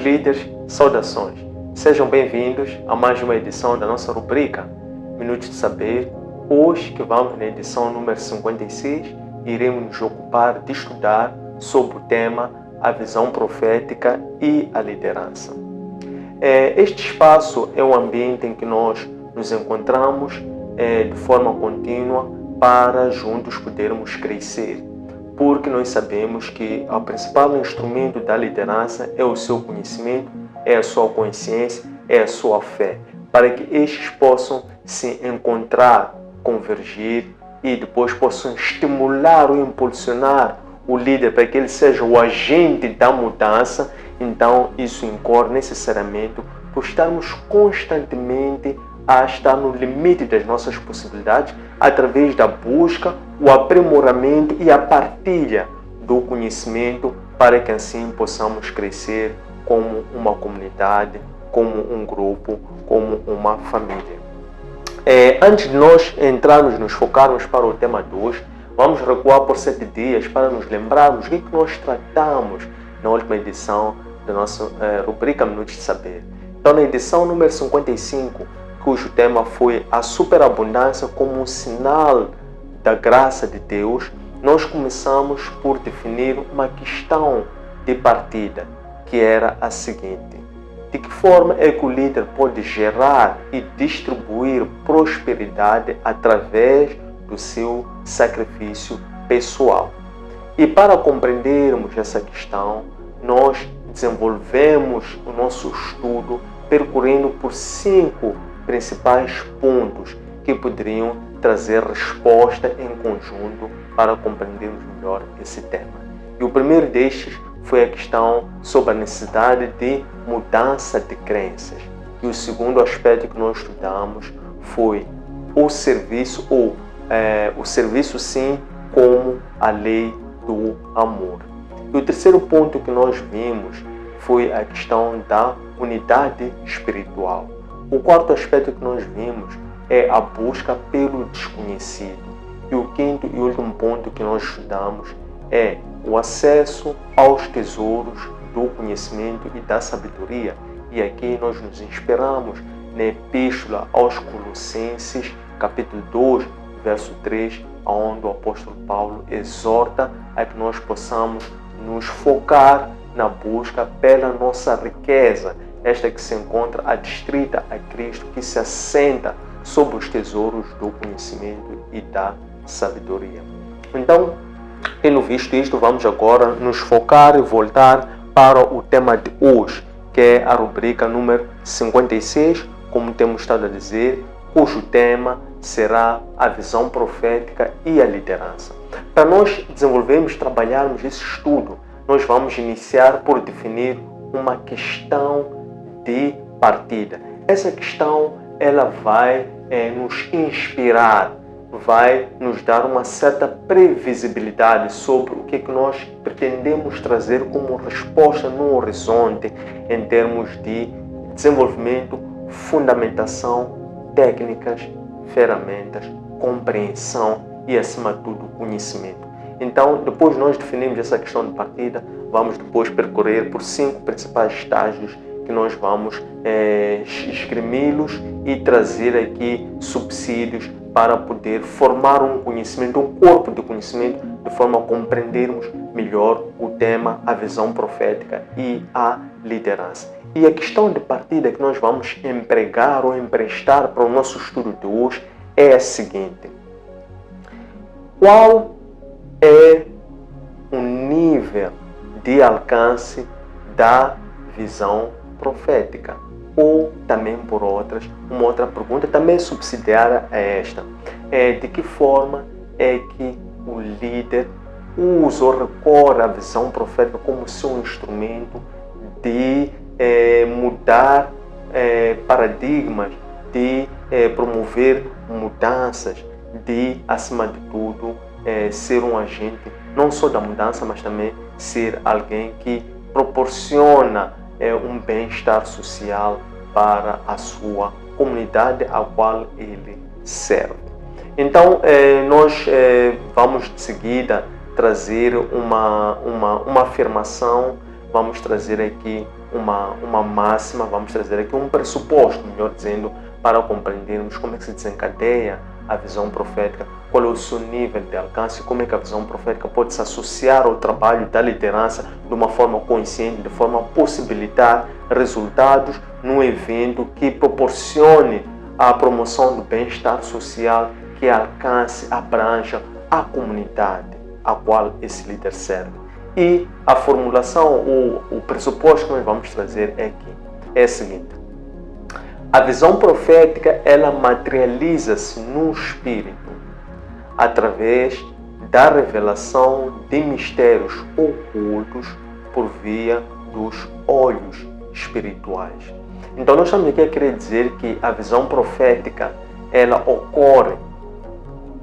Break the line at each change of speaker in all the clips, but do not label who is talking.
líderes, saudações. Sejam bem-vindos a mais uma edição da nossa rubrica Minutos de Saber. Hoje, que vamos na edição número 56, iremos nos ocupar de estudar sobre o tema a visão profética e a liderança. Este espaço é um ambiente em que nós nos encontramos de forma contínua para juntos podermos crescer, porque nós sabemos que o principal instrumento da liderança é o seu conhecimento, é a sua consciência, é a sua fé, para que estes possam se encontrar, convergir e depois possam estimular ou impulsionar o líder para que ele seja o agente da mudança. Então isso incorre necessariamente por estarmos constantemente a estar no limite das nossas possibilidades através da busca, o aprimoramento e a partilha do conhecimento para que assim possamos crescer como uma comunidade, como um grupo, como uma família. Antes de nós nos focarmos para o tema de hoje, vamos recuar por 7 dias para nos lembrarmos o que nós tratamos na última edição da nossa rubrica Minutos de Saber. Então, na edição número 55, cujo tema foi a superabundância como um sinal da graça de Deus, nós começamos por definir uma questão de partida, que era a seguinte: de que forma é que o líder pode gerar e distribuir prosperidade através do seu sacrifício pessoal? E para compreendermos essa questão, nós desenvolvemos o nosso estudo percorrendo por 5 principais pontos que poderiam trazer resposta em conjunto para compreendermos melhor esse tema. E o primeiro destes foi a questão sobre a necessidade de mudança de crenças. E o segundo aspecto que nós estudamos foi o serviço, o serviço sim como a lei do amor. E o terceiro ponto que nós vimos foi a questão da unidade espiritual. O quarto aspecto que nós vimos é a busca pelo desconhecido. E o quinto e último ponto que nós estudamos é o acesso aos tesouros do conhecimento e da sabedoria. E aqui nós nos inspiramos na Epístola aos Colossenses, capítulo 2, verso 3, onde o apóstolo Paulo exorta a que nós possamos nos focar na busca pela nossa riqueza, esta que se encontra adstrita a Cristo, que se assenta sobre os tesouros do conhecimento e da sabedoria. Então, tendo visto isto, vamos agora nos focar e voltar para o tema de hoje, que é a rubrica número 56, como temos estado a dizer, cujo tema será a visão profética e a liderança. Para nós desenvolvermos, trabalharmos esse estudo, nós vamos iniciar por definir uma questão de partida. Essa questão ela vai nos inspirar, vai nos dar uma certa previsibilidade sobre o que nós pretendemos trazer como resposta no horizonte em termos de desenvolvimento, fundamentação, técnicas, ferramentas, compreensão e, acima de tudo, conhecimento. Então, depois nós definimos essa questão de partida, vamos depois percorrer por 5 principais estágios que nós vamos esgrimi-los e trazer aqui subsídios para poder formar um conhecimento, um corpo de conhecimento, de forma a compreendermos melhor o tema, a visão profética e a liderança. E a questão de partida que nós vamos empregar ou emprestar para o nosso estudo de hoje é a seguinte: qual é o nível de alcance da visão profética? Ou também por uma outra pergunta também subsidiária a esta, de que forma é que o líder usa ou recorre à visão profética como seu instrumento de mudar paradigmas, de promover mudanças, de, acima de tudo, ser um agente não só da mudança, mas também ser alguém que proporciona um bem-estar social para a sua comunidade a qual ele serve. Então, nós vamos de seguida trazer uma afirmação, vamos trazer aqui uma máxima, vamos trazer aqui um pressuposto, melhor dizendo, para compreendermos como é que se desencadeia a visão profética, qual é o seu nível de alcance, como é que a visão profética pode se associar ao trabalho da liderança de uma forma consciente, de forma a possibilitar resultados num evento que proporcione a promoção do bem-estar social, que alcance, abranja a comunidade a qual esse líder serve. E a formulação, o pressuposto que nós vamos trazer aqui é o seguinte: a visão profética, ela materializa-se no espírito através da revelação de mistérios ocultos por via dos olhos espirituais. Então nós estamos aqui a querer dizer que a visão profética, ela ocorre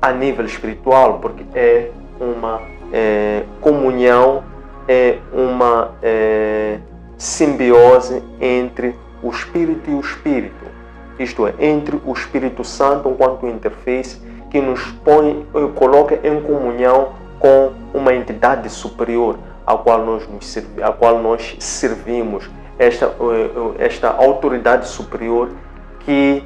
a nível espiritual, porque é uma comunhão, é uma simbiose entre o Espírito e o Espírito, isto é, entre o Espírito Santo enquanto interface que nos coloca em comunhão com uma entidade superior a qual nós servimos, esta autoridade superior que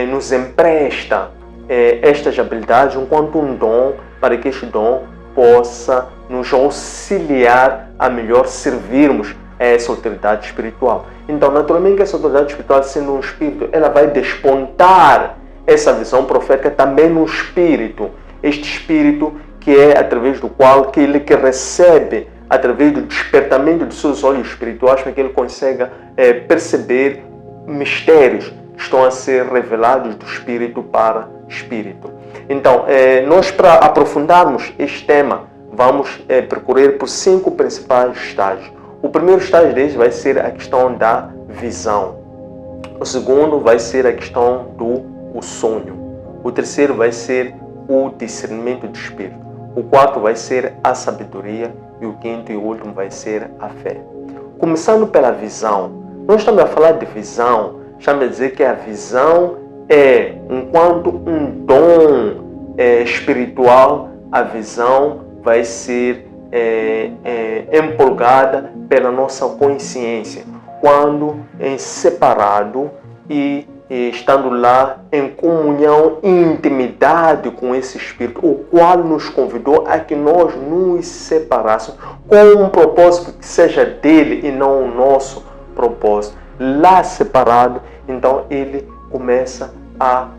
nos empresta estas habilidades enquanto um dom, para que este dom possa nos auxiliar a melhor servirmos a essa autoridade espiritual. Então, naturalmente, que essa autoridade espiritual, sendo um espírito, ela vai despontar essa visão profética também no espírito. Este espírito que é através do qual que ele que recebe, através do despertamento dos seus olhos espirituais, para que ele consiga perceber mistérios que estão a ser revelados do espírito para espírito. Então, nós, para aprofundarmos este tema, vamos percorrer por 5 principais estágios. O primeiro estágio deles vai ser a questão da visão. O segundo vai ser a questão do sonho. O terceiro vai ser o discernimento do espírito. O quarto vai ser a sabedoria. E o quinto e o último vai ser a fé. Começando pela visão. Nós estamos a falar de visão. Estamos a dizer que a visão é, enquanto um dom espiritual, a visão vai ser empolgada pela nossa consciência, quando em separado e estando lá em comunhão e intimidade com esse Espírito, o qual nos convidou a que nós nos separássemos com um propósito que seja dele e não o nosso propósito. Lá separado, então ele começa a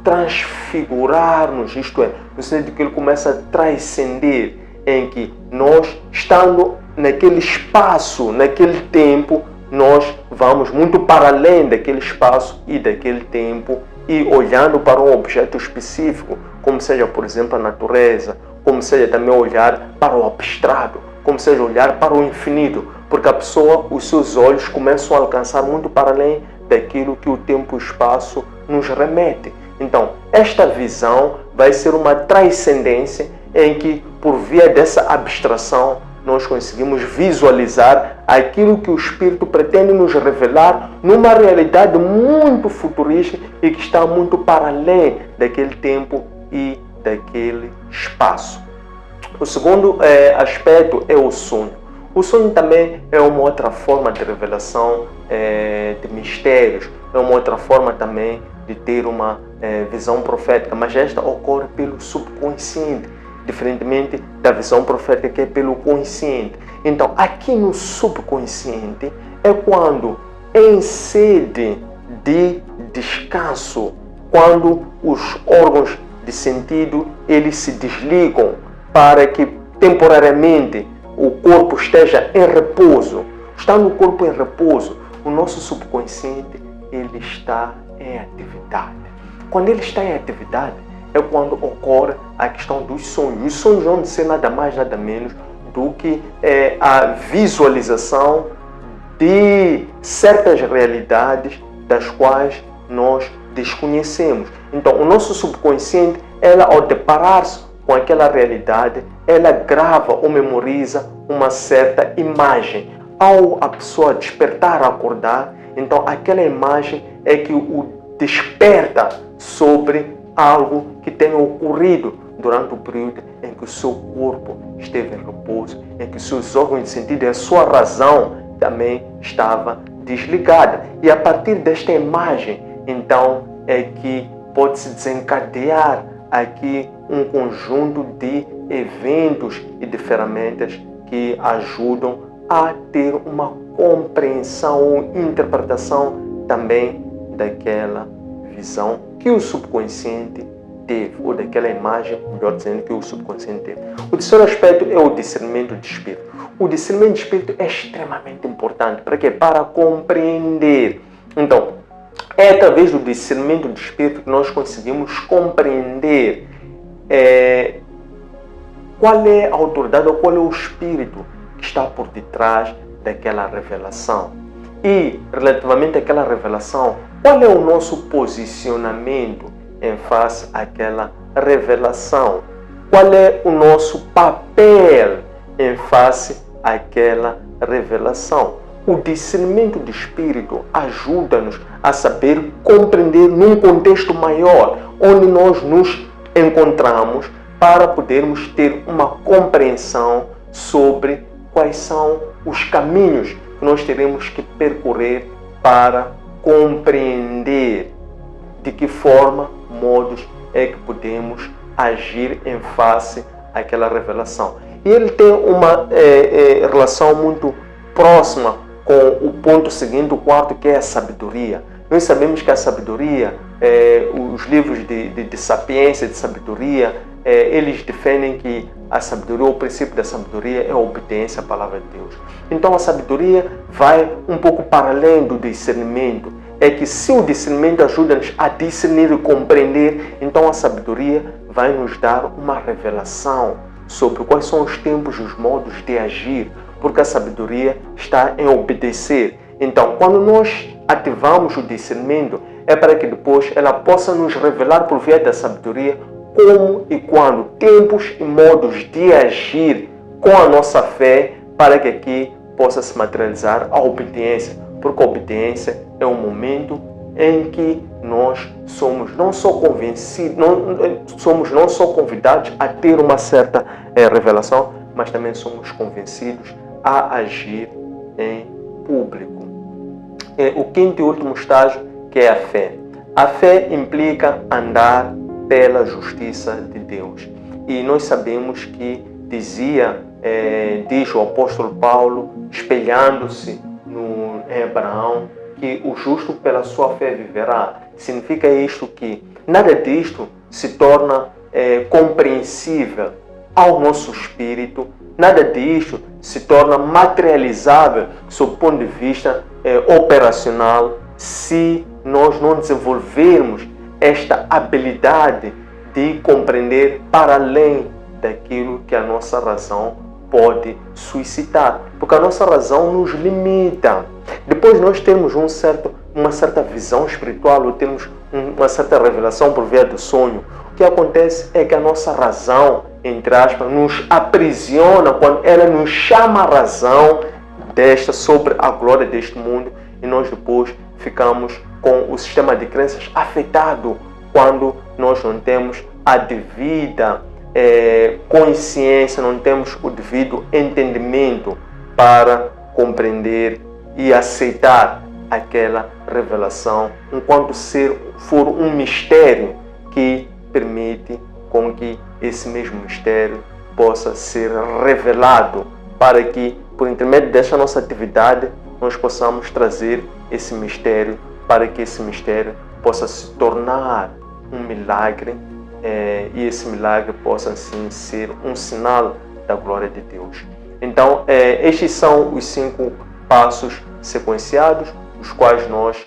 transfigurar-nos, isto é, no sentido de que ele começa a transcender, em que nós, estando naquele espaço, naquele tempo, nós vamos muito para além daquele espaço e daquele tempo e olhando para um objeto específico, como seja, por exemplo, a natureza, como seja também olhar para o abstrato, como seja olhar para o infinito, porque a pessoa, os seus olhos começam a alcançar muito para além daquilo que o tempo e o espaço nos remete. Então, esta visão vai ser uma transcendência em que, por via dessa abstração, nós conseguimos visualizar aquilo que o Espírito pretende nos revelar numa realidade muito futurista e que está muito para além daquele tempo e daquele espaço. O segundo aspecto é o sonho. O sonho também é uma outra forma de revelação de mistérios, é uma outra forma também de ter uma visão profética, mas esta ocorre pelo subconsciente, diferentemente da visão profética que é pelo consciente. Então, aqui no subconsciente é quando, em sede de descanso, quando os órgãos de sentido eles se desligam para que temporariamente o corpo esteja em repouso. Estando o corpo em repouso, o nosso subconsciente ele está em atividade. Quando ele está em atividade, é quando ocorre a questão dos sonhos. Os sonhos vão ser nada mais, nada menos do que a visualização de certas realidades das quais nós desconhecemos. Então, o nosso subconsciente, ela, ao deparar-se com aquela realidade, ela grava ou memoriza uma certa imagem. Ao a pessoa despertar, acordar, então aquela imagem é que o desperta sobre algo que tenha ocorrido durante o período em que o seu corpo esteve em repouso, em que os seus órgãos de sentido e a sua razão também estava desligada. E a partir desta imagem, então, é que pode-se desencadear aqui um conjunto de eventos e de ferramentas que ajudam a ter uma compreensão ou interpretação também daquela visão que o subconsciente teve, ou daquela imagem, melhor dizendo, que o subconsciente teve. O terceiro aspecto é o discernimento de espírito. O discernimento de espírito é extremamente importante. Para quê? Para compreender. Então, é através do discernimento de espírito que nós conseguimos compreender qual é a autoridade ou qual é o espírito que está por detrás daquela revelação. E, relativamente àquela revelação, qual é o nosso posicionamento em face àquela revelação? Qual é o nosso papel em face àquela revelação? O discernimento de espírito ajuda-nos a saber compreender num contexto maior, onde nós nos encontramos, para podermos ter uma compreensão sobre quais são os caminhos que nós teremos que percorrer para compreender de que forma, modos é que podemos agir em face àquela revelação. E ele tem uma relação muito próxima com o ponto seguinte, o quarto, que é a sabedoria. Nós sabemos que a sabedoria, os livros de sapiência, de sabedoria, eles defendem que a sabedoria, o princípio da sabedoria é a obediência à palavra de Deus. Então a sabedoria vai um pouco para além do discernimento. É que se o discernimento ajuda-nos a discernir e compreender, então a sabedoria vai nos dar uma revelação sobre quais são os tempos e os modos de agir, porque a sabedoria está em obedecer. Então, quando nós ativamos o discernimento, é para que depois ela possa nos revelar por via da sabedoria como e quando, tempos e modos de agir com a nossa fé, para que aqui possa se materializar a obediência, porque a obediência é um momento em que nós somos não só convencidos, não só convidados a ter uma certa revelação, mas também somos convencidos a agir em público. O quinto e último estágio, que é a fé. A fé implica andar pela justiça de Deus. E nós sabemos que diz o apóstolo Paulo, espelhando-se em Abraão, que o justo pela sua fé viverá. Significa isto que nada disto se torna compreensível ao nosso espírito, nada disto se torna materializável sob o ponto de vista operacional, se nós não desenvolvermos esta habilidade de compreender para além daquilo que a nossa razão pode suscitar, porque a nossa razão nos limita. Depois nós temos uma certa visão espiritual, ou temos uma certa revelação por via do sonho. O que acontece é que a nossa razão, entre aspas, nos aprisiona quando ela nos chama a razão sobre a glória deste mundo, e nós depois ficamos com o sistema de crenças afetado quando nós não temos a devida consciência, não temos o devido entendimento para compreender e aceitar aquela revelação, enquanto for um mistério que permite com que esse mesmo mistério possa ser revelado, para que, por intermédio desta nossa atividade, nós possamos trazer esse mistério, para que esse mistério possa se tornar um milagre, e esse milagre possa assim ser um sinal da glória de Deus. Então, estes são os 5 passos sequenciados, os quais nós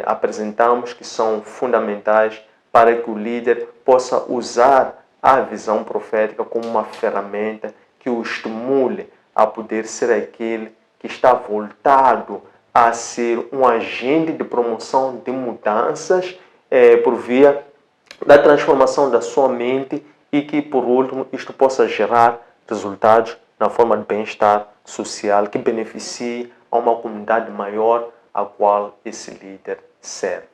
apresentamos, que são fundamentais para que o líder possa usar a visão profética como uma ferramenta que o estimule a poder ser aquele que está voltado a ser um agente de promoção de mudanças por via da transformação da sua mente, e que, por último, isto possa gerar resultados na forma de bem-estar social que beneficie a uma comunidade maior a qual esse líder serve.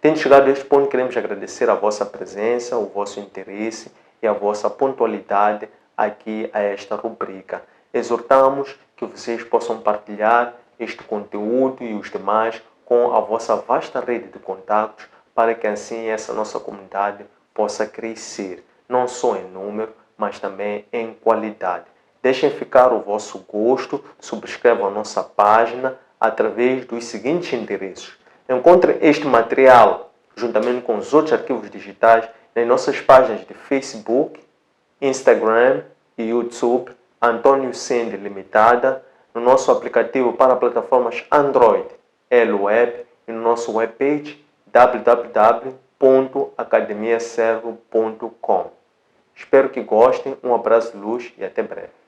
Tendo chegado a este ponto, queremos agradecer a vossa presença, o vosso interesse e a vossa pontualidade aqui a esta rubrica. Exortamos que vocês possam partilhar este conteúdo e os demais com a vossa vasta rede de contatos para que assim essa nossa comunidade possa crescer, não só em número, mas também em qualidade. Deixem ficar o vosso gosto, subscrevam a nossa página através dos seguintes endereços. Encontre este material, juntamente com os outros arquivos digitais, nas nossas páginas de Facebook, Instagram e YouTube, Antônio Sende Limitada, no nosso aplicativo para plataformas Android, L-Web, e no nosso webpage www.academiaservo.com. Espero que gostem, um abraço de luz e até breve.